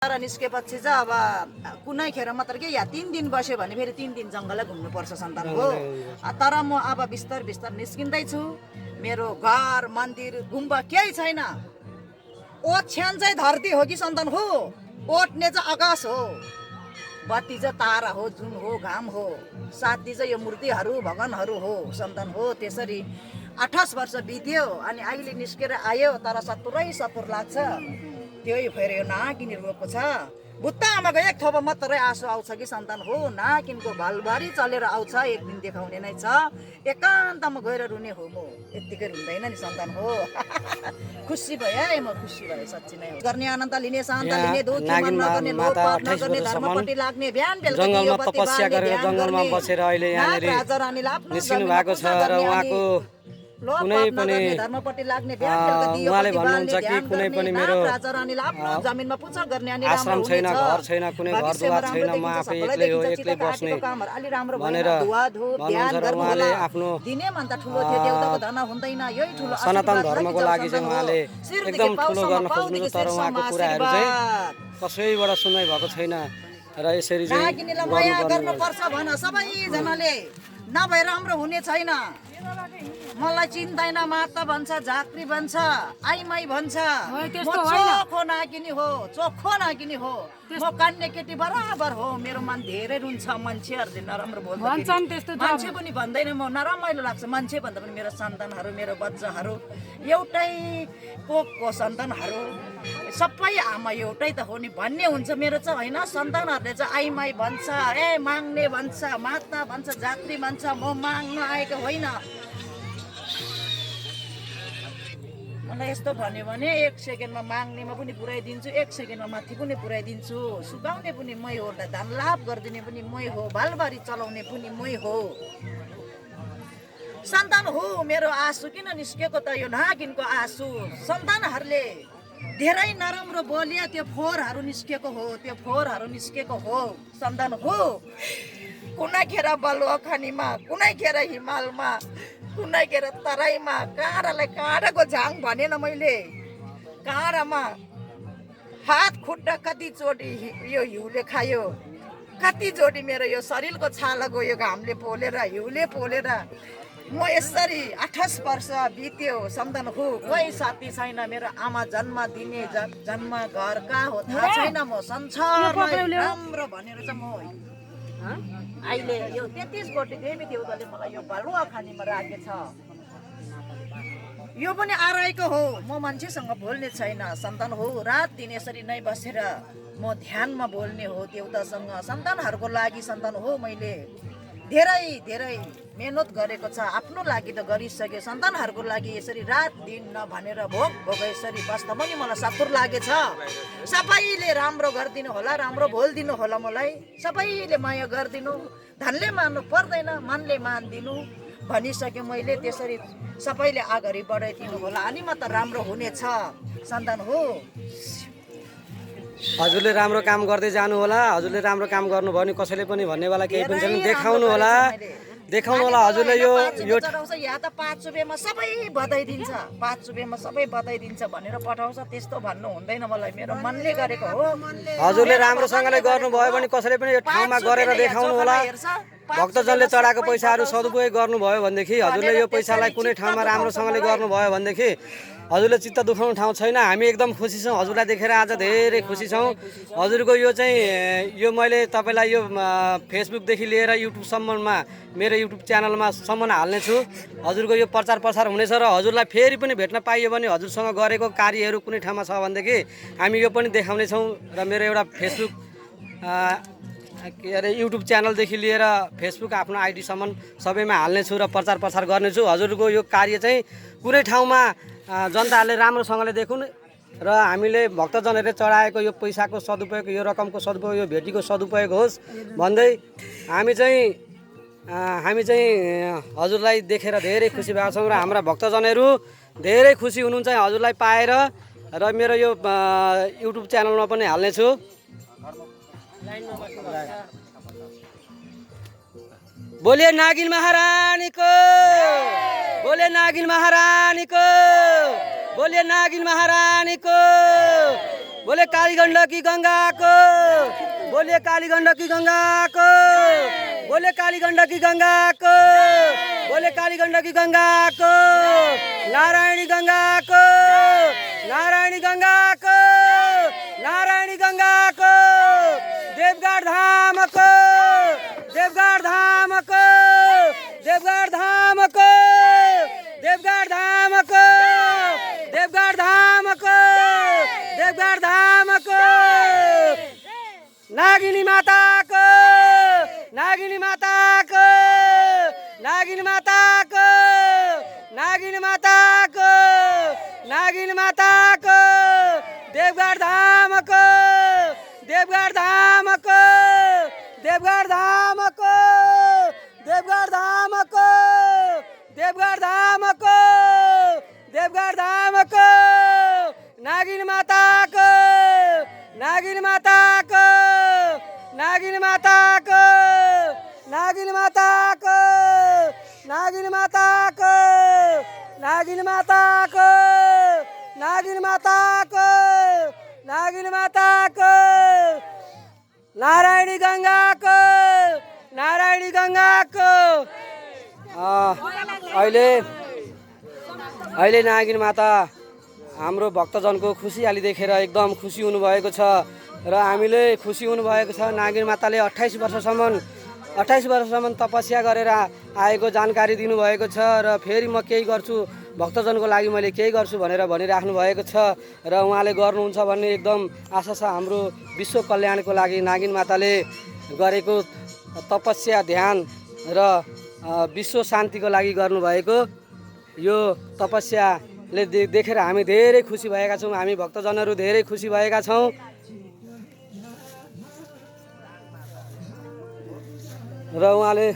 तर निस्केपछि चाहिँ अब कुनै खेर मात्र के या 3 दिन बस्यो भने फेरि 3 दिन जङ्गलै घुम्नुपर्छ सन्तान हो। तर म अब बिस्तार बिस्तार निस्किँदैछु। मेरो घर मन्दिर गुम्बा केही छैन। ओछ्यान चाहिँ धरती हो कि सन्तान हो, ओट्ने चाहिँ आकाश हो, बत्ती चाहिँ तारा हो, जुन हो, घाम हो, साथी चाहिँ यो मूर्तिहरू भगवानहरू हो सन्तान हो। त्यसरी 28 वर्ष बित्यो अनि अहिले निस्केर आयो तर 70 लाग्छ। त्यही फेरि यो नाकिनी रोएको छ। बुत्ता आमाको एक थोपा मात्रै आँसु आउँछ कि सन्तान हो, नाकिनको भालबारी चलेर आउँछ। एक दिन देखाउने नै छ, एकान्तमा गएर रुने हो म, यत्तिकै रुँदैन नि सन्तान हो। खुसी भयो है, म खुसी भयो साँच्ची नै। गर्ने अनन्त लिने शान्त लिने दुःख मन नगर्ने लोभ पाप नगर्ने धर्मपट्टि लाग्ने बिहान बेलुका जंगलमा तपस्या गरेर जंगलमा बसेर अहिले यहाँनेरि निस्किनु भएको छ र उहाँको कुनै पनि उहाँले भन्नुहुन्छ कि कुनै पनि मेरो आश्रम छैन, घर छैन, कुनै घरद्वार छैन, म आफै एक्लै हो, एक्लै बस्ने भनेर भन्नुहुन्छ र उहाँले आफ्नो सनातन धर्मको लागि चाहिँ उहाँले एकदम ठुलो गर्न खोज्नुहुन्छ तर उहाँको कुराहरू चाहिँ कसैबाट सुन्दै भएको छैन र यसरी चाहिँ गर्नुपर्छ भन सबैजनाले, नभए राम्रो हुने छैन। मलाई चिन्दैन, माता भन्छ, झाँक्री भन्छ, आइमाई भन्छ, म चोखो नाकिनी हो, चोखो नाकिनी हो, म कान्ने केटी बराबर हो। मेरो मन धेरै रुन्छ मान्छेहरूले नराम्रो बोल्छ, मान्छे पनि भन्दैन, म नरमाइलो लाग्छ। मान्छे भन्दा पनि मेरो सन्तानहरू, मेरो बच्चाहरू एउटै कोखको सन्तानहरू, सबै आमा एउटै त हो नि भन्ने हुन्छ। मेरो चाहिँ होइन, सन्तानहरूले चाहिँ आइमाई भन्छ, ए माग्ने भन्छ, माता भन्छ, झाँक्री भन्छ, म माग्न आएको होइन। मलाई यस्तो भन्यो भने 1 सेकेन्डमा माग्नेमा पनि पुऱ्याइदिन्छु, 1 सेकेन्डमा माथि पनि पुऱ्याइदिन्छु, सुकाउने पनि मै हो, धान लाभ गरिदिने पनि मै हो, बालबारी चलाउने पनि मै हो। सन्तान हो मेरो आँसु किन निस्केको त यो नागिनको आँसु। सन्तानहरूले धेरै नराम्रो बोलिया, त्यो फोहोरहरू निस्केको हो, त्यो फोहोरहरू निस्केको हो सन्तान हो। कुनै खेर बलुवाखानीमा, कुनै खेर हिमालमा, कुनै खेर तराईमा, काँडालाई काँडाको झाङ भनेन मैले, काँडामा हात खुट्टा कति चोटि यो हिउँले खायो, कति चोटि मेरो यो शरीरको छाला गयो घामले पोलेर, हिउँले पोलेर। म यसरी 28 वर्ष बित्यो सन्तान हो। कोही साथी छैन, मेरो आमा जन्म दिने जन्म घर कहाँ हो थाहा छैन। म संसारलाई राम्रो भनेर चाहिँ म अहिले यो 33 कोटी देवी देउताले मलाई यो बलुवाखानीमा राखेछ। यो पनि आराईको हो, म मान्छेसँग बोल्ने छैन सन्तान हो। रात दिन यसरी नै बसेर म ध्यानमा बोल्ने हो देउतासँग। सन्तानहरूको लागि सन्तान हो मैले धेरै धेरै मेहनत गरेको छ, आफ्नो लागि त गरिसक्यो, सन्तानहरूको लागि यसरी रात दिन नभनेर भोग भोग यसरी बस्दा पनि मलाई सकुर लागेछ। सबैले राम्रो गरिदिनु होला, राम्रो बोलिदिनु होला मलाई, सबैले माया गरिदिनु, धनले मान्नु पर्दैन, मनले मानिदिनु भनिसक्यो मैले। त्यसरी सबैले अगाडि बढाइदिनु होला अनि म त राम्रो हुनेछ सन्तान हो। हजुरले राम्रो काम गर्दै जानु होला, हजुरले राम्रो काम गर्नुभयो भने कसैले पनि भन्नेवाला केही पनि छैन। देखाउनु होला, देखाउनु होला हजुरले। यो यहाँ त 5 रुपियाँमा सबै बताइदिन्छ, 5 रुपियाँमा सबै बताइदिन्छ भनेर पठाउँछ, त्यस्तो भन्नु हुँदैन मलाई, मेरो मनले गरेको हो। हजुरले राम्रोसँगले गर्नुभयो भने कसैले पनि यो ठाउँमा गरेर देखाउनु होला। भक्तजनले चढाएको पैसाहरू सदुपयोग गर्नुभयो भनेदेखि, हजुरले यो पैसालाई कुनै ठाउँमा राम्रोसँगले गर्नुभयो भनेदेखि हजुरले चित्त दुखाउने ठाउँ छैन। हामी एकदम खुसी छौँ, हजुरलाई देखेर आज धेरै खुसी छौँ। हजुरको यो चाहिँ यो मैले तपाईँलाई यो फेसबुकदेखि लिएर युट्युबसम्ममा मेरो युट्युब च्यानलमा सम्म हाल्नेछु। हजुरको यो प्रचार प्रसार हुनेछ र हजुरलाई फेरि पनि भेट्न पाइयो भने हजुरसँग गरेको कार्यहरू कुनै ठाउँमा छ भनेदेखि हामी यो पनि देखाउनेछौँ। र मेरो एउटा फेसबुक के अरे युट्युब च्यानलदेखि लिएर फेसबुक आफ्नो आइडीसम्म सबैमा हाल्नेछु र प्रचार प्रसार गर्नेछु। हजुरको यो कार्य चाहिँ कुनै ठाउँमा जनताहरूले राम्रोसँगले देखुन् र हामीले भक्तजनहरूले चढाएको यो पैसाको सदुपयोग, यो रकमको सदुपयोग, यो भेटीको सदुपयोग होस् भन्दै हामी चाहिँ हजुरलाई देखेर धेरै खुसी भएको छौँ र हाम्रा भक्तजनहरू धेरै खुसी हुनुहुन्छ हजुरलाई पाएर। र मेरो यो युट्युब च्यानलमा पनि हाल्नेछु। बोले नागिन महारानी को, बोले नागिन महारानी को, बोले नागिन महारानी को। बोले काली गण्डकी गङ्गाको, बोले काली गण्डकी गङ्गाको, बोले काली गण्डकी गङ्गाको, बोले काली गण्डकी गङ्गाको, नारायणी गङ्गाको, नारायणी गङ्गाको, नारायणी गङ्गाको, देवगढ धामको, देवगढ धामको, देवगढ धामको, देवगढ धामको, देवगढ धामको, देवगढ धामको, नागिनी माताको, नागिनी माताको, नागिनी माताको, नागिनी माताको, नागिनी माताको, देवगढ धामको, देवगढ धामको, देवगढ धामको, देवगढ धामको, देवगढ धामको, देवगढ धामको, नागिनी माताको, नागिनी माताको, नागिनी माताको, नागिनी माताको, नागिनी माताको, नागिनी माताको, नागिनी माताको, नागिनी माताको, नारायणी गङ्गाको, नारायणी गङ्गाको। अहिले नागिनी माता हाम्रो भक्तजनको खुसियाली देखेर एकदम खुसी हुनुभएको छ र हामीले खुसी हुनुभएको छ। नागिनी माताले 28 वर्षसम्म तपस्या गरेर आएको जानकारी दिनुभएको छ र फेरि म केही गर्छु भक्तजनको लागि मैले केही गर्छु भनेर भनिराख्नु भएको छ र उहाँले गर्नुहुन्छ भन्ने एकदम आशा छ। हाम्रो विश्व कल्याणको लागि नागिनी माताले गरेको तपस्या ध्यान र विश्व शान्तिको लागि गर्नुभएको यो तपस्याले देखेर हामी धेरै खुसी भएका छौँ। हामी भक्तजनहरू धेरै खुसी भएका छौँ र उहाँले